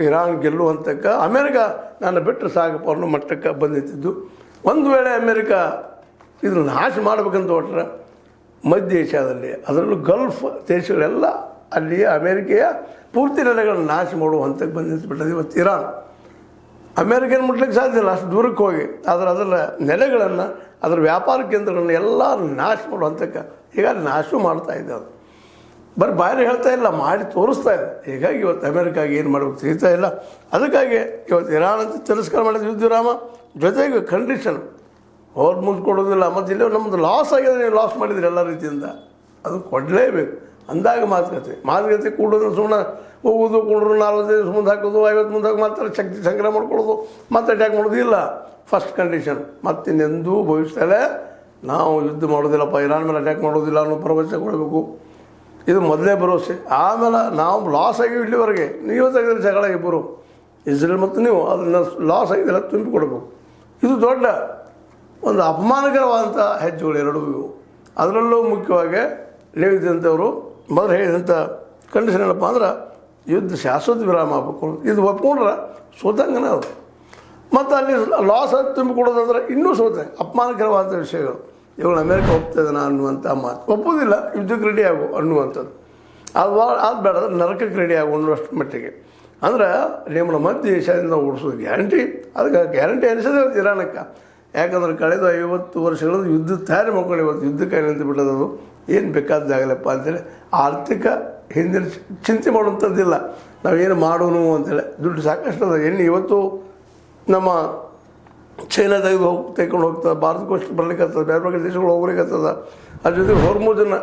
Iran ಗೆಲ್ಲುವಂತಕ್ಕೆ America ನಾನು ಬಿಟ್ಟರೆ ಸಾಕಪ್ಪ ಅನ್ನೋ ಮಟ್ಟಕ್ಕೆ ಬಂದಿದ್ದು. ಒಂದು ವೇಳೆ ಅಮೇರಿಕ ಇದನ್ನು ನಾಶ ಮಾಡಬೇಕಂತ ಹೊಟ್ಟರೆ ಮಧ್ಯ ಏಷ್ಯಾದಲ್ಲಿ ಅದರಲ್ಲೂ ಗಲ್ಫ್ ದೇಶಗಳೆಲ್ಲ ಅಲ್ಲಿಯ ಅಮೇರಿಕೆಯ ಪೂರ್ತಿ ನೆಲೆಗಳನ್ನು ನಾಶ ಮಾಡುವ ಹಂತಕ್ಕೆ ಬಂದಿದ್ದುಬಿಟ್ಟದು. ಇವತ್ತು ಇರಾನ್ ಅಮೇರಿಕನ್ ಮುಟ್ಲಿಕ್ಕೆ ಸಾಧ್ಯ ಇಲ್ಲ, ಅಷ್ಟು ದೂರಕ್ಕೆ ಹೋಗಿ ಅದರ ನೆಲೆಗಳನ್ನು ಅದರ ವ್ಯಾಪಾರ ಕೇಂದ್ರಗಳನ್ನು ಎಲ್ಲ ನಾಶ ಮಾಡೋ ಹಂತಕ್ಕೆ ಹೀಗಾಗಿ ನಾಶ ಮಾಡ್ತಾ ಇದೆ. ಅದು ಬರೀ ಬಾಯಲ್ಲಿ ಹೇಳ್ತಾ ಇಲ್ಲ, ಮಾಡಿ ತೋರಿಸ್ತಾ ಇದೆ. ಹೀಗಾಗಿ ಇವತ್ತು ಅಮೇರಿಕಾಗೆ ಏನು ಮಾಡಬೇಕು ತಿಳಿತಾ ಇಲ್ಲ. ಅದಕ್ಕಾಗಿ ಇವತ್ತು ಇರಾನ್ ಅಂತ ತಿರಸ್ಕಾರ ಮಾಡಿದ ಯುದ್ಧ ವಿರಾಮ ಜೊತೆಗೆ ಕಂಡೀಷನ್ ಅವ್ರು ಮುಗಿಸ್ಕೊಡೋದಿಲ್ಲ. ಮತ್ತು ಇಲ್ಲಿ ನಮ್ಮದು ಲಾಸ್ ಆಗಿದೆ, ನೀವು ಲಾಸ್ ಮಾಡಿದ್ರಿ ಎಲ್ಲ ರೀತಿಯಿಂದ, ಅದು ಕೊಡಲೇಬೇಕು. ಅಂದಾಗ ಮಾತುಕತೆ ಕೂಡೋದು ಸುಮ್ಮನೆ ಹೋಗೋದು ಕೂಡ್ರು 40 ದಿವಸ ಮುಂದೆ ಹಾಕೋದು 50 ಮುಂದೆ ಹಾಕಿ ಮಾತ್ರ ಶಕ್ತಿ ಸಂಗ್ರಹ ಮಾಡ್ಕೊಳ್ಳೋದು ಮತ್ತೆ ಅಟ್ಯಾಕ್ ಮಾಡೋದು ಇಲ್ಲ. ಫಸ್ಟ್ ಕಂಡೀಷನ್ ಮತ್ತಿನ್ನೆಂದೂ ಭವಿಷ್ಯದಲ್ಲೇ ನಾವು ಯುದ್ಧ ಮಾಡೋದಿಲ್ಲಪ್ಪ, ಇರಾನ್ ಮೇಲೆ ಅಟ್ಯಾಕ್ ಮಾಡೋದಿಲ್ಲ ಅನ್ನೋ ಭರವಸೆ ಕೊಡಬೇಕು. ಇದು ಮೊದಲೇ ಭರವಸೆ. ಆಮೇಲೆ ನಾವು ಲಾಸ್ ಆಗಿವಿ ಇಲ್ಲಿವರೆಗೆ, ನೀವು ತೆಗೆದ್ರೆ ಜಗಳ ಇಬ್ಬರು ಇಸ್ರೇಲ್ ಮತ್ತು ನೀವು ಅದನ್ನು ಲಾಸ್ ಆಗಿದೆಲ್ಲ ತುಂಬಿಕೊಡ್ಬೇಕು. ಇದು ದೊಡ್ಡ ಒಂದು ಅಪಮಾನಕರವಾದಂಥ ಹೆಜ್ಜೆಗಳು ಎರಡೂ ಇವು. ಅದರಲ್ಲೂ ಮುಖ್ಯವಾಗಿ ಹೇಳಿದಂಥವರು ಮೊದಲು ಹೇಳಿದಂಥ ಕಂಡೀಷನ್ ಏನಪ್ಪ ಅಂದ್ರೆ ಯುದ್ಧ ಶಾಶ್ವತ ವಿರಾಮ ಆಗಬೇಕು. ಇದು ಒಪ್ಕೊಂಡ್ರೆ ಸೋತಂಗನೇ ಅವರು. ಮತ್ತು ಅಲ್ಲಿ ಲಾಸ್ ಆಗಿ ತುಂಬಿಕೊಡೋದಂದ್ರೆ ಇನ್ನೂ ಸೋತಂಗೆ. ಅಪಮಾನಕರವಾದಂಥ ವಿಷಯಗಳು ಇವುಗಳು ಅಮೇರಿಕ ಒಪ್ತದನ ಅನ್ನುವಂಥ ಮಾತು ಒಪ್ಪೋದಿಲ್ಲ. ಯುದ್ಧಕ್ಕೆ ರೆಡಿ ಆಗು ಅನ್ನುವಂಥದ್ದು ಅದು ಬೇಡ, ನರಕಕ್ಕೆ ರೆಡಿ ಆಗು ಅನ್ನುವಷ್ಟು ಮಟ್ಟಿಗೆ. ಅಂದ್ರೆ ನಿಮ್ಮನ್ನ ಮಧ್ಯ ದೇಶದಿಂದ ಓಡಿಸೋದು ಗ್ಯಾರಂಟಿ. ಅದಕ್ಕೆ ಗ್ಯಾರಂಟಿ ಅನಿಸೋದೇ ಇರಾನಕ್ಕೆ. ಯಾಕಂದ್ರೆ ಕಳೆದ 50 ವರ್ಷಗಳ ಯುದ್ಧ ತಯಾರಿ ಮಾಡ್ಕೊಂಡು ಇವತ್ತು ಯುದ್ಧಕ್ಕೆ ನಿಂತು ಬಿಟ್ಟದದು. ಏನು ಬೇಕಾದಾಗಲಪ್ಪ ಅಂತೇಳಿ ಆರ್ಥಿಕ ಹಿಂದಿನ ಚಿಂತೆ ಮಾಡುವಂಥದ್ದಿಲ್ಲ. ನಾವೇನು ಮಾಡೋನು ಅಂತೇಳಿ ದುಡ್ಡು ಸಾಕಷ್ಟು ಅದ. ಎಣ್ಣೆ ಇವತ್ತು ನಮ್ಮ ಚೈನಾ ತೆಗೆದು ತೆಗೆದುಕೊಂಡು ಹೋಗ್ತದೆ, ಭಾರತಕ್ಕಷ್ಟು ಬರ್ಲಿಕ್ಕತ್ತದ, ಬೇರೆ ಬೇರೆ ದೇಶಗಳು ಹೋಗ್ಲಿಕ್ಕತ್ತದ. ಅದ್ರ ಜೊತೆಗೆ ಹೊರ್ಮುಜನ್ನು